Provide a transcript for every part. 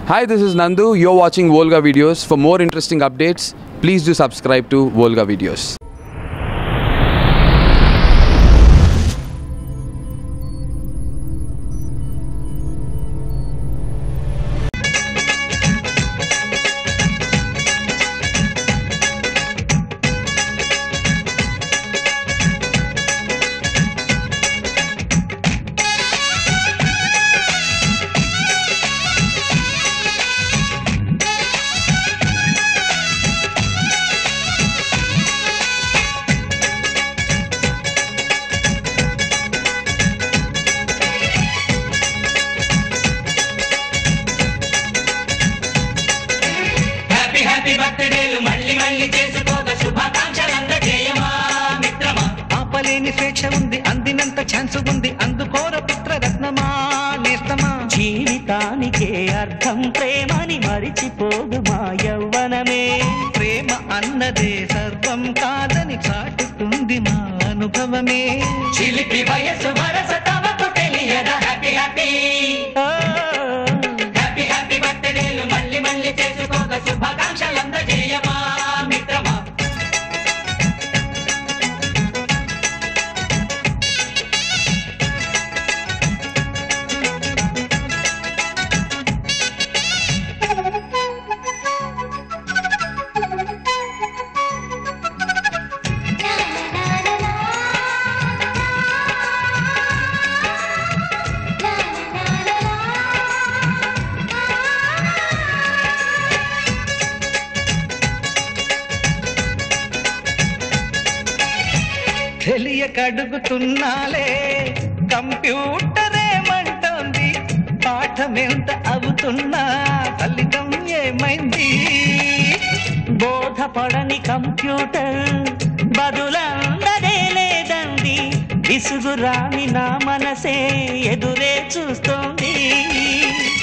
Hi, this is Nandu. You're watching Volga Videos. For more interesting updates, please do subscribe to Volga Videos. Happy బర్త్డేలు మళ్ళీ మళ్ళీ చేసుకోక శుభాకాంక్షలందజేయమా మిత్రమా. ఆపలేని స్వేచ్ఛ ఉంది, అందినంత ఛాన్స్ ఉంది, అందుకోర పుత్రరత్నమా నేస్తమా. జీవితానికే అర్థం ప్రేమని మరిచిపోదు మా యవ్వనమే. ప్రేమ అన్నదే సర్వం కాదని చాటుతుంది మా అనుభవమే. చిలిపి వయసు వరస తమకు తెలియదా. హ్యాపీ హ్యాపీ హ్యాపీ హ్యాపీ బర్త్డేలు మళ్ళీ మళ్ళీ చేసుకోక శుభాకాంక్షలందజేయమా మిత్రమా. తెలియకడుగుతున్నాలే కంప్యూటర్ ఏమంటోంది, పాఠమెంత అవుతున్నా ఫలితం ఏమైంది. బోధపడని కంప్యూటర్ బదులందదే లేదండి, విసుగురాని నా మనసే ఎదురే చూస్తోంది.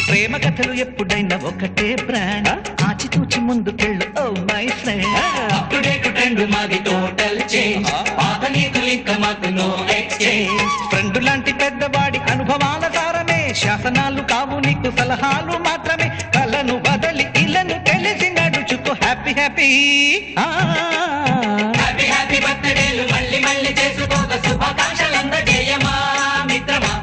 ప్రేమ కథలు ఎప్పుడైనా ఒకటే బ్రాండ్, ఆచితూచి ముందుకెళ్ళు oh my friend. Update trend మాది టోటల్ చేంజ్, పాత నీతులు ఇంకా మాకు నో ఎక్స్చేంజ్. ఫ్రెండ్ లాంటి పెద్దవాడి అనుభవాల సారమే, శాసనాలు కావు నీకు సలహాలు మాత్రమే. కలను బదలి ఇలను తెలిసి నడుచుకో. హ్యాపీ హ్యాపీ హ్యాపీ హ్యాపీ బర్త్డేలు మళ్ళీ మళ్ళీ చేసుకోక శుభాకాంక్షలందజేయమా మిత్రమా.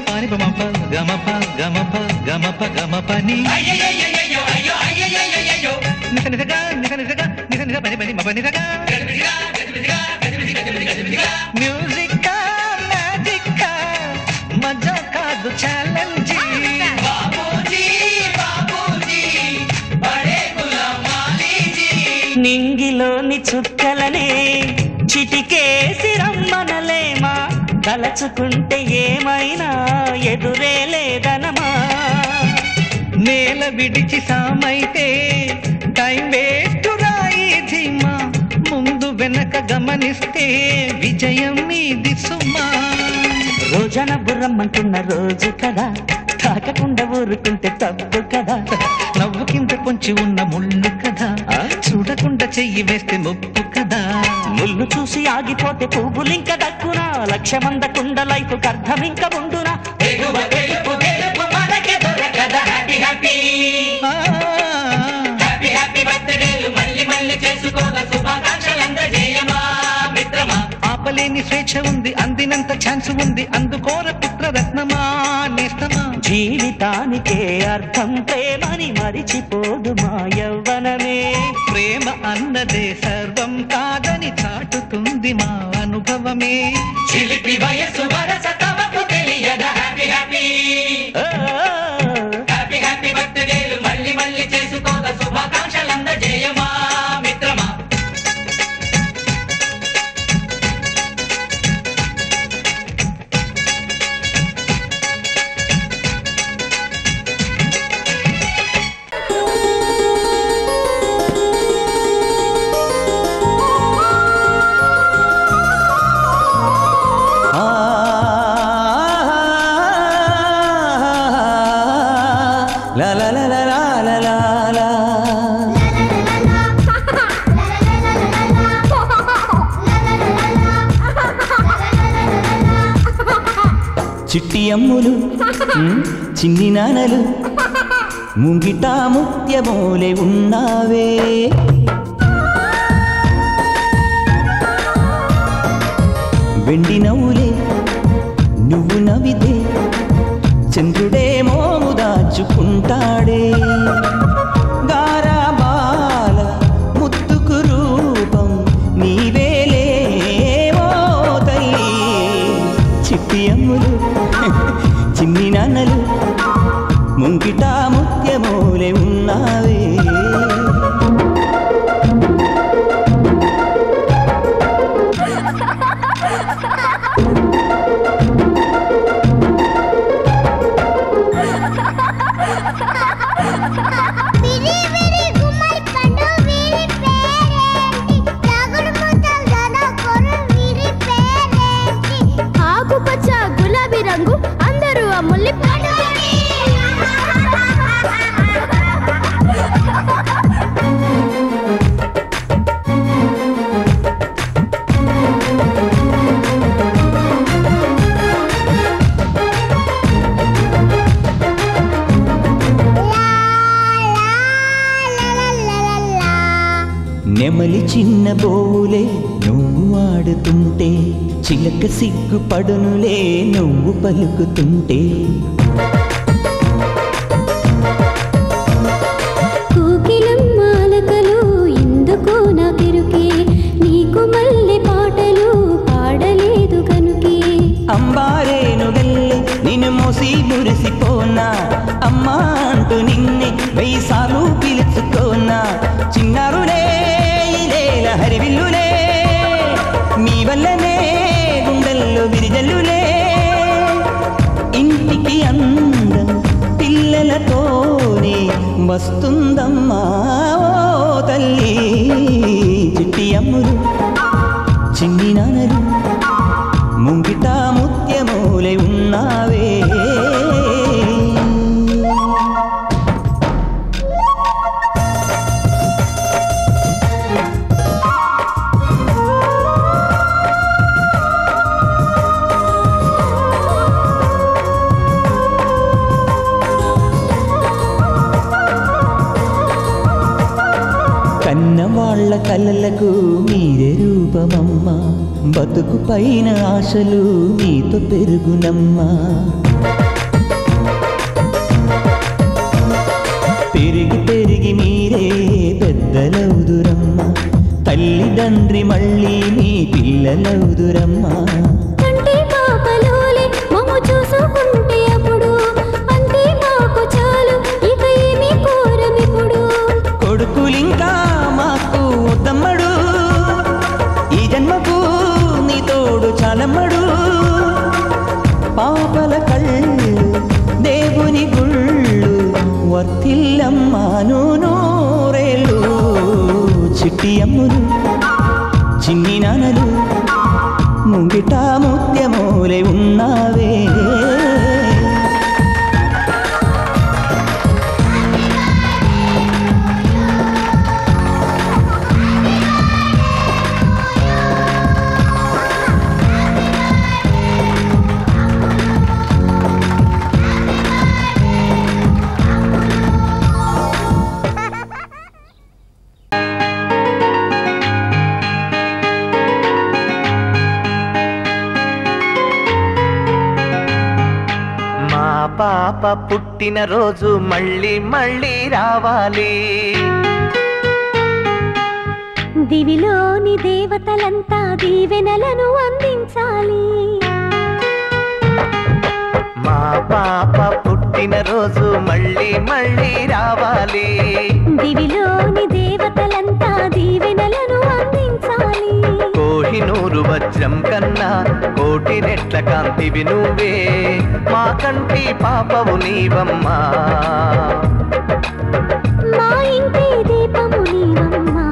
పాని గమప గమప గమప గమప గమపని నిస నిసగా నిస నిసగా నిస నిస పని పని మప నిసగా. మ్యూజిక్ మ్యాజిక్ మజా కాదు ఛాలెంజ్. నింగిలోని చుక్కలనే చిటికేసి రమ్మనలేమా, తలచుకుంటే ఏమైనా ఎదురే లేదనమా. నేల విడిచి సామైతే టైం వేస్ట్ రాయి ధీమా, ముందు వెనక గమనిస్తే విజయం మీది సుమా. రోజన బుర్రమ్మంటున్న రోజు కదా, తాకకుండా ఊరుకుంటే తప్పు కదా. నవ్వు కింద పొంచి ఉన్న ముళ్ళు కదా, చూడకుండా చెయ్యి వేస్తే ముప్పు కదా. ముళ్ళు చూసి ఆగిపోతే పువ్వులింక దక్కునా, లక్ష్యమందకుండా లైఫ్ అర్థం ఇంక ఉండునా. హ్యాపీ హ్యాపీ హ్యాపీ హ్యాపీ బర్త్డేలు మళ్ళీ మళ్ళీ చేసుకోక శుభాకాంక్షలందజేయమా మిత్రమా. ఆపలేని స్వేచ్ఛ ఉంది, అందినంత ఛాన్స్ ఉంది, అందుకోర పుత్రరత్నమా నేస్తమా. జీవితానికే అర్థం ప్రేమని మరిచిపోదు మా యవ్వనమే. ప్రేమ అన్నదే సర్వం కాదని చాటుతుంది మా అనుభవమే. చిలిపి వయసు వరస తమకు తెలియదా. హ్యాపీ హ్యాపీ హ్యాపీ హ్యాపీ బర్త్డేలు మళ్ళీ మళ్ళీ చేసుకోక శుభాకాంక్షలందజేయమా మిత్రమా. చిట్టి అమ్ములు చిన్ని నానలు ముంగిట ముత్యమోలే ఉన్నావే వెండి నవ్వులే నువ్వు నవ్వితే చంద్రుడే మోము దాచుకుంటాడే గారాబాల ముత్తుకు రూపం నీవేలే ఓ తల్లి చిట్టి అమ్ములు చిన్ని నాన్నలు ముంగిట ముత్యమోలే ఉన్నావే నెమలి చిన్న బోలే నువ్వు ఆడుతుంటే చిలక సిగ్గుపడునులే నువ్వు పలుకుతుంటే కోకిలమ్మాలకలు ఎందుకో నాకెరుకే నీకు మల్లె పాటలు పాడలేదు కనుకే అంబారేను గల్లె నిన్ను మోసి మురిసిపోనా అమ్మా అంటూ నిన్నే 1000 సార్లు పిలుచుకోనా చిన్నారులే హరివిల్లులే మీ వల్లనే గుండెల్లో విరిజల్లులే ఇంటికి అందం పిల్లలతోనే వస్తుందమ్మా ఓ తల్లి చిట్టి అమ్ములు చిన్ని నాన్నలు ముంగిట ముత్యమోలే ఉన్నావే కన్నవాళ్ల కలలకు మీరే రూపమమ్మా బతుకు పైన ఆశలు నీతో పెరుగునమ్మా పెరిగి పెరిగి మీరే పెద్దలవుదురమ్మా తల్లిదండ్రి మళ్ళీ మీ పిల్లలవుదురమ్మా కొడుకులింకా మాకు వద్దమ్మడు ఈ జన్మకు నీ తోడు చాలమ్మడు పాపల కళ్ళు దేవుని గుళ్ళు వర్తిల్లమ్మాను నూరేళ్ళు చిట్టి అమ్ములు చిన్ని నాన్నలు ముంగిట ముత్యమోలే ఉన్నావే పాప పుట్టిన రోజు మళ్ళీ మళ్ళీ రావాలి దివిలోని దేవతలంతా దీవెనలను అందించాలి మా పాప పుట్టిన రోజు మళ్ళీ మళ్ళీ రావాలి దివిలోని దేవతలంతా దీవెనలను అందించాలి కోహినూరు వజ్రం కన్నా కోటి రెట్ల కాంతివి నువ్వే మా కంటి పాపవు నీవమ్మా మా ఇంటి దీపము నీవమ్మా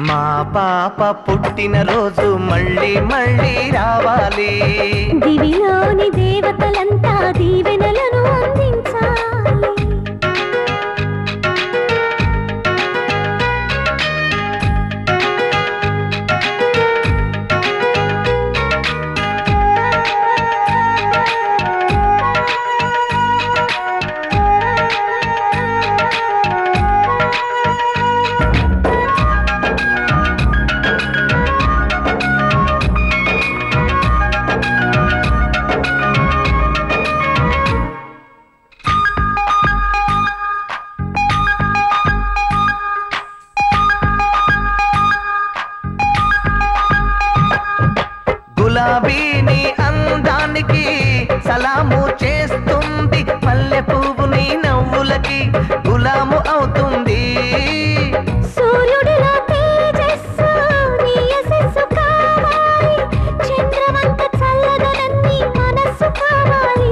మా పాప పుట్టిన రోజు మళ్ళీ మళ్ళీ రావాలి దివిలోని దేవతలంతా దీవెనలను అందించాలి గులాబీని అందానికి సలాము చేస్తుంది, మల్లె పువ్వు నీ నవ్వులకి గులాము అవుతుంది. సూర్యుడిలో తేజస్సు నీ యశస్సు కావాలి, చంద్రవంక చల్లదనన్ని మనస్సు కావాలి.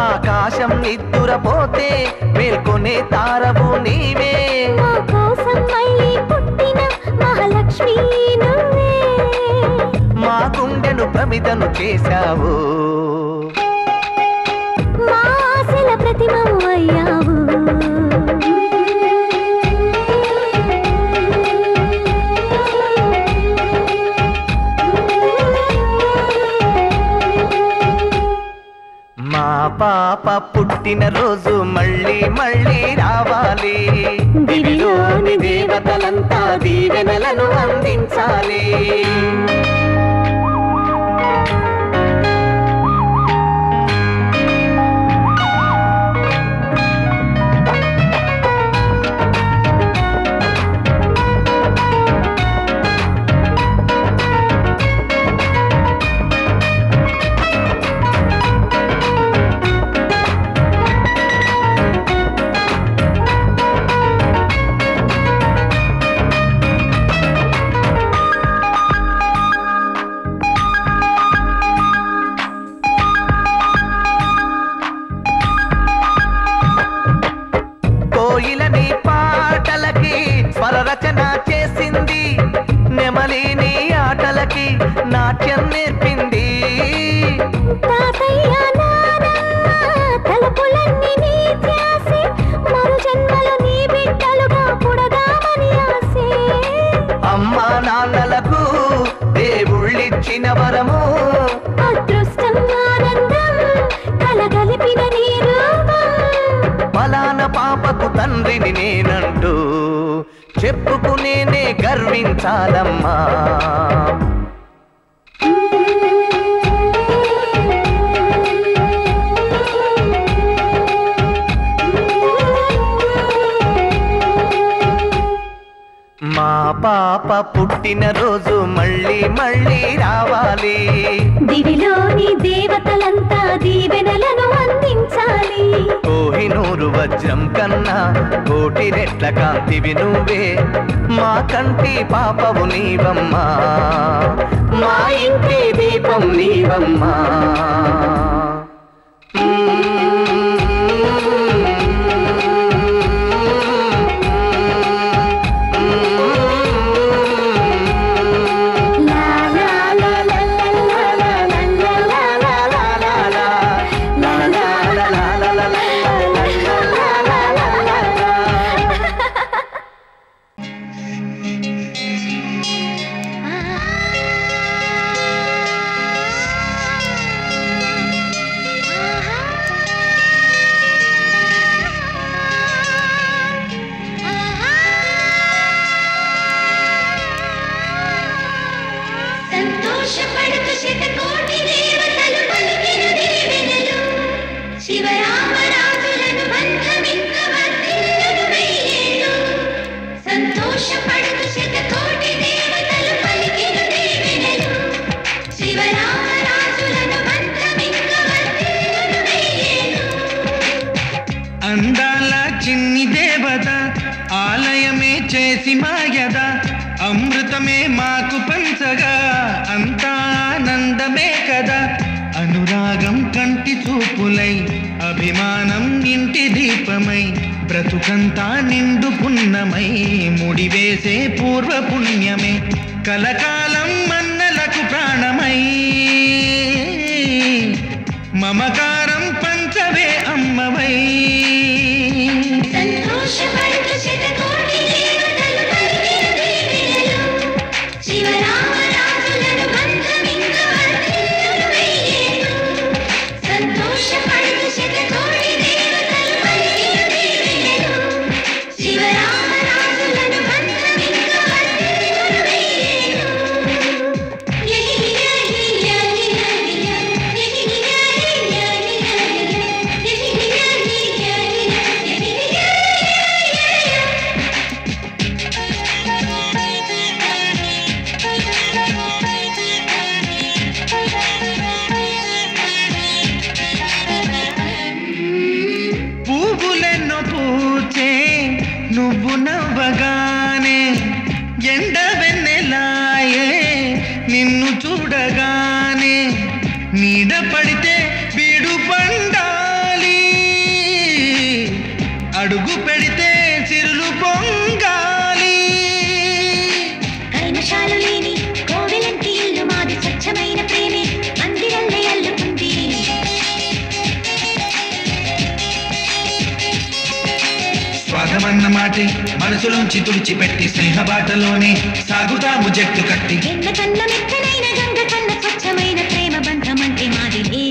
ఆకాశం నిద్దురపోతే మేల్కొనే తారవు నీవే, మా కోసం మళ్ళీ పుట్టిన మహాలక్ష్మి నువ్వే. మా గుండెను ప్రమిదను చేశావు, మా ఆశల ప్రతిమవు అయ్యావు. మా పాప పుట్టిన రోజు మళ్ళీ మళ్ళీ రావాలి, దివిలోని దేవతలంతా దీవెనలను అందించాలి. కోయిలని పాటలకి స్వరరచన చేసింది, నెమలిని ఆటలకి నాట్యం నేర్పింది. తాతయ్య నానమ్మ తలుపులన్నీ నీ ధ్యాసే, మరు జన్మలో నీ బిడ్డలుగా పుడదామని ఆసే. అమ్మా నాన్నలకు దేవుళ్ళిచ్చిన వరము, అదృష్టం ఆనందం కలగలిపిన నీ రూపం. ఫలాన పాపకు తండ్రిని నేనంటూ చెప్పుకునేనే గర్వించాలమ్మా. మా పాప పుట్టిన రోజు మళ్ళీ మళ్ళీ రావాలి, దివిలోని దేవతలంతా దీవెనలను అందించాలి. కోహినూరు వజ్రం కన్నా కోటి రెట్ల కాంతివి నువ్వే, మా కంటి పాపవు నీవమ్మా, మా ఇంటి దీపం నీవమ్మా. సంతోషపడుతూ శతకోటి దేవతలు పలికిన దీవెనలు, శివరామరాజులను బంధమింక వర్ధిల్లును వెయ్యేళ్ళు. సంతోషపడుతూ శతకోటి దేవతలు పలికిన దీవెనలు, శివరామరాజులను బంధమింక వర్ధిల్లును వెయ్యేళ్ళు. అందాల చిన్ని దేవత ఆలయమే చేసి మాయద, అమృతమే మాకు పంచగా అంతా ఆనందమే కదా. అనురాగం కంటి చూపులై, అభిమానం ఇంటి దీపమై, బ్రతుకంతా నిండు పున్నమై, ముడివేసే పూర్వ పుణ్యమే కలకాలం మన్నలకు ప్రాణమై. మమకారం పంచవే అమ్మవై. సంతోషపడుతూ శతకోటి దేవతలు పలికిన దీవెనలు, శివరామరాజులను బంధమింక వర్ధిల్లును వెయ్యేళ్ళు. సంతోషపడుతూ శతకోటి దేవతలు పలికిన దీవెనలు, శివరామరాజులను బంధమింక వర్ధిల్లును వెయ్యేళ్ళు. చూడగానే నీడ పడితే బీడు పండాలి, అడుగు పెడితే సిరులు పొంగాలి. కల్మషాలు లేని కోవెలంటి ఇల్లు మాది, స్వచ్ఛమైన ప్రేమే మందిరల్లే అల్లుకుంది. స్వాగమన్న మాటే మనసులోంచి తుడిచిపెట్టి స్నేహ బాటలోనే సాగుతాము జట్టు కట్టి. ఎన్న కన్న మెత్తనైన గంగ కన్న స్వచ్ఛమైన ప్రేమ బంధం అంటే మాదిలే.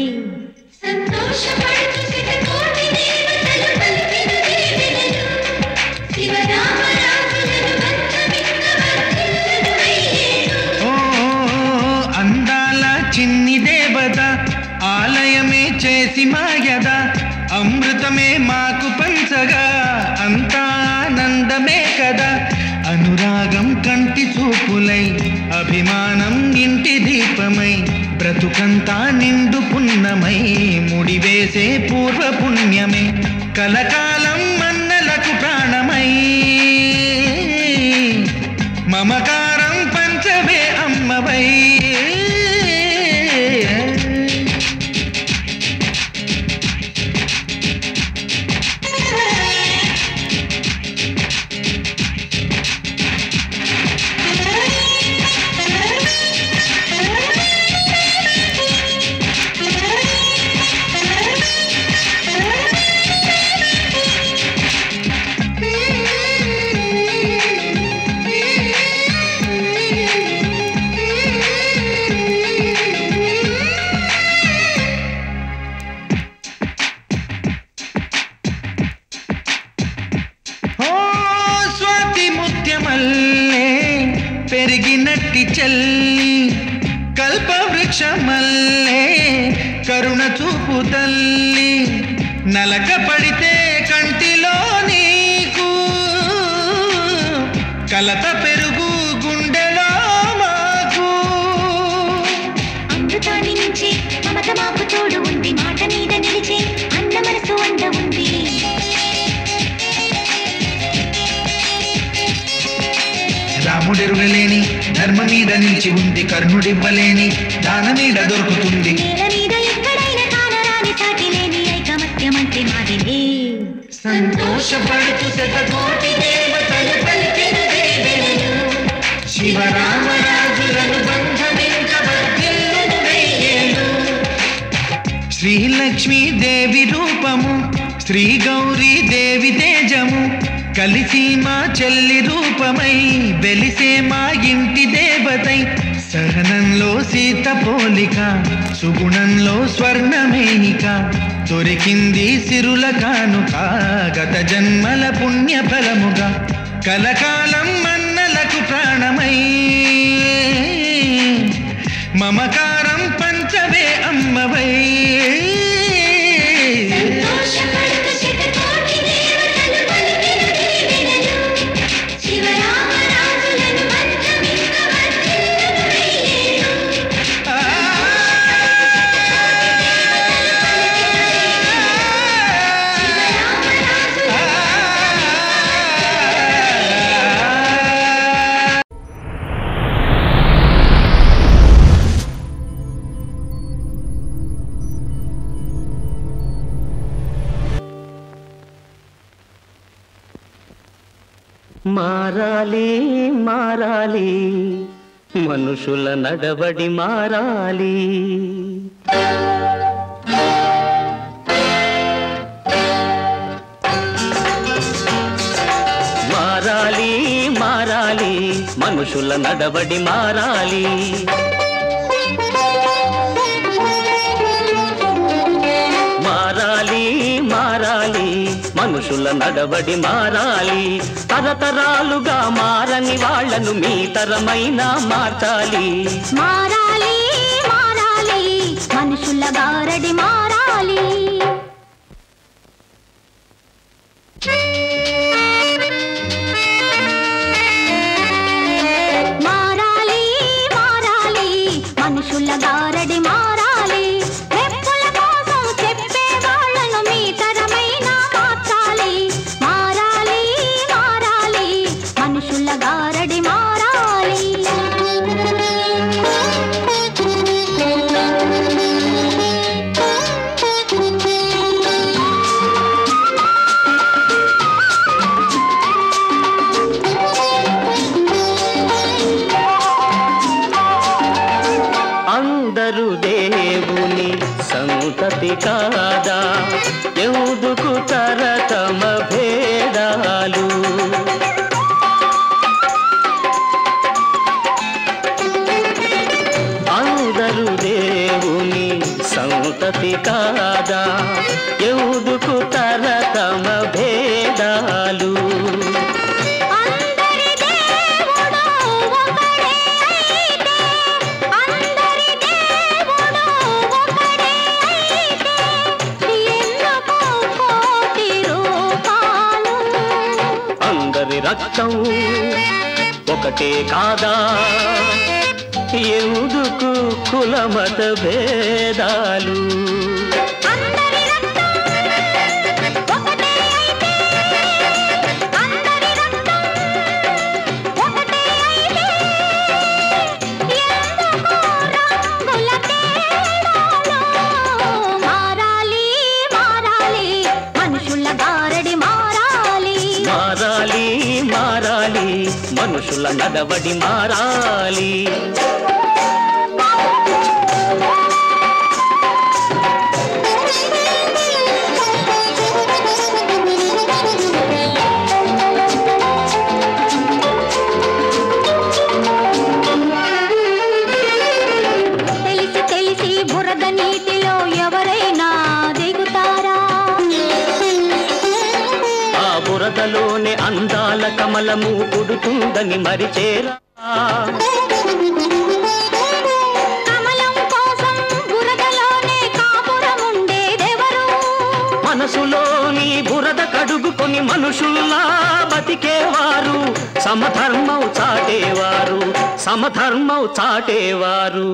సంతోషపడుతూ శతకోటి దేవతలు పలికిన దీవెనలు, శివరామరాజులను బంధమింక వర్ధిల్లును వెయ్యేళ్ళు. ఓ అందాల చిన్ని దేవత ఆలయమే చేసి మాయద, అమృతమే మాకు పంచగా అంతా ఆనందమే కదా. అనురాగం కంటి చూపులై, అభిమానం ఇంటి దీపమై, బ్రతుకంతా నిండు పున్నమై, ముడివేసే పూర్వ పుణ్యమే కలకాలం మన్నలకు ప్రాణమై. మమకారం పంచవే అమ్మవై. పెరిగినట్టి చెల్లి కల్పవృక్షమల్లే కరుణ చూపు తల్లి, నలక పడితే కంటిలో నీకు కలత పెరుగు గుండెలో మాకు. అమృతాన్ని మించి మమత మాకు తోడు ఉంది, మాట మీద నిలిచే అన్న మనసు అండ ఉంది. రాముడెరుగలేని ధర్మ మీద నిలిచి ఉంది, కర్ణుడివ్వలేని దాన మీద దొరుకుతుంది. నేల మీద ఎక్కడైనా కానరాని సాటి లేని ఐకమత్యమంటే మాదిలే. సంతోషపడుతూ శతకోటి దేవతలు పలికిన దీవెనలు, శివరామరాజులను బంధమింక వర్ధిల్లును వెయ్యేళ్ళు. శ్రీలక్ష్మీ దేవి రూపము, శ్రీ గౌరీ దేవి తేజము, కలిసి మా చెల్లి రూపమై వెలిసే మా ఇంటి దేవతై. సహనంలో సీత పోలిక, సుగుణంలో స్వర్ణమేనిక, దొరికింది సిరుల కానుక గత జన్మల పుణ్య ఫలముగా. కలకాలం మన్నలకు ప్రాణమై, మమకారం పంచవే అమ్మవై. సంతోషపడుతూ శతకోటి దేవతలు పలికిన దీవెనలు, శివరామరాజులను బంధమింక వర్ధిల్లును వెయ్యేళ్ళు. మారాలి మారాలి మనుషుల నడవడి మారాలి. మారాలి మారాలి మనుషుల నడవడి మారాలి. మారాలి మారాలి మనుషుల నడవడి మారాలి. తరతరాలుగా మారని వాళ్లను మీ తరమైన మార్చాలి. మారాలి మారాలి మనుషుల గారడి మారాలి. మారాలి మారాలి మనుషుల గారడి మారాలి. రెప్పుల కోసం చెప్పే వాళ్ళను మీ తరమైన మార్చాలి. మారాలి మారాలి మనుషుల గారడి మారాలి. అందరూ దేవుని సంతతి కాదా ఎందుకు తరతమ భేదాలు అందరూ దేవుని సంతతి కాదా ఎందుకు తరతమ భేదాలు రక్తం ఒకటే కాదా ఎందుకు కులమత భేదాలు మనుషుల నడవడి మారాలి తెలిసి తెలిసి బురద నీటిలో ఎవరైనా దిగుతారా ఆ బురదలోనే అందాల కమలము పుడుతుందని మరిచేరా కమలం కోసం బురదలోనే కాపురముండేదెవరు మనసులోని బురద కడుగుకొని మనుషుల్లా బతికేవారు సమధర్మం చాటేవారు సమధర్మం చాటేవారు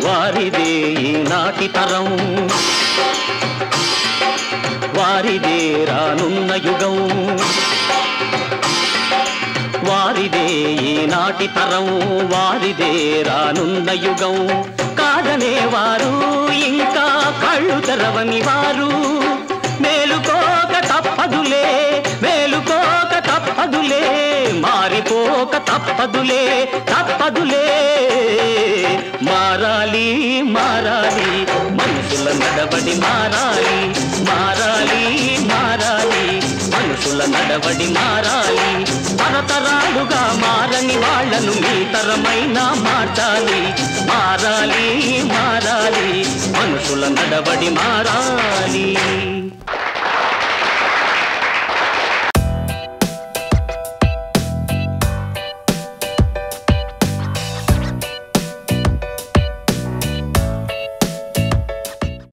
వారిదే ఈనాటి తరం వారిదే రానున్న యుగం వారిదే ఈనాటి తరం వారిదే రానున్న యుగం కాదనేవారు ఇంకా కళ్ళు తెరవని వారు మేలుకోక తప్పదులే మేలుకోక తప్పదులే మారిపోక తప్పదులే తప్పదులే మారాలి మారాలి మనుషుల నడవడి మారాలి మారాలి మారాలి మనుషుల నడవడి మారాలి తరతరాలుగా మారని వాళ్లను మీ తరమైనా మార్చాలి మారాలి మారాలి మనుషుల నడవడి మారాలి